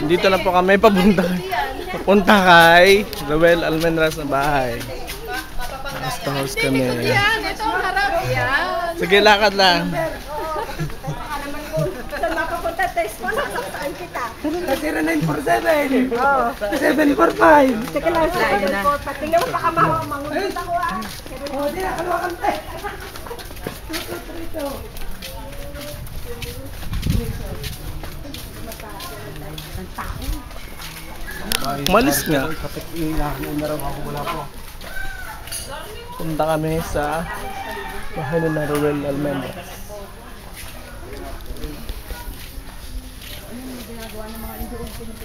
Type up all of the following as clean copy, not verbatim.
Dito na po kami papunta kay Roel Almendra's na bahay. House to house kami. Ito ang harap yan. Sige, lakad lang. Saan mapapunta test mo? Saan kita? 0947. 745. Teka lang, 745. Tingnan mo baka mangunod ako ah. Oh, di na, kalwakan tayo. Umalis nga. Punta kami sa bahay na Roel Almendra's.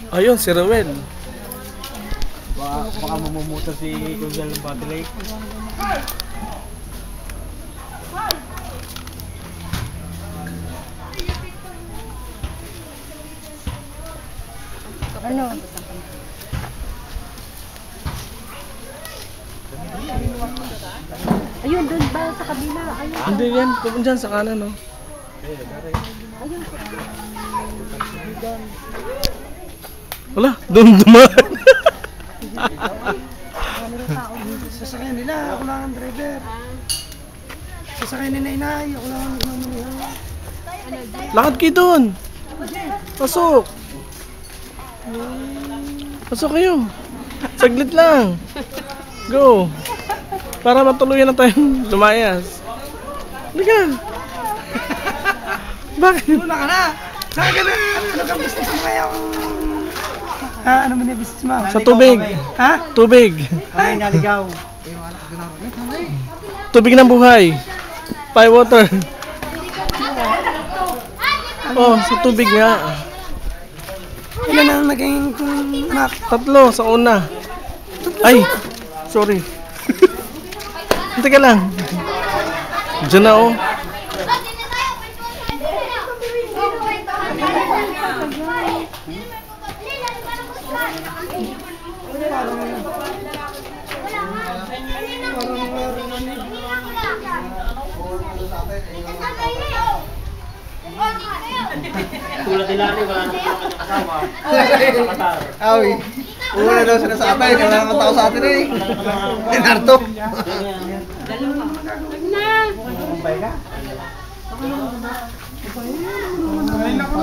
Ayun, si Roel. Baka mamumuta si Google ng Battle Lake. Ano? Ayun, doon ba sa kabila? Ayun. Hindi yan, pupunta dyan sa kanan, no? Ayun. Wala, doon dumaan. Sasakyan nila, ako lang ang driver. Sasakyan ni Nainay, ako lang ang nagmamaneho. Lakad kayo doon. Pasok. Pasok kayo. Saglit lang. Go. Para matuluyan na tayong lumayas. Halika. Bakit? Una ka na! Saan ka na? Ano kang business mo ngayon? Ano mo na business mo? Sa tubig. Ha? Tubig. Ay, naligaw. Tubig ng buhay. Pie water. Oh, sa tubig nga. Ilan ang naging anak? 3 sa una. Ay, sorry. Teka lang. Diyan na oh. Tulad nila rin, wala naman yung kasama. Awi. Una daw siya sa atin, wala naman tao sa atin eh. Narto. Mumbay ka? Ay, naku.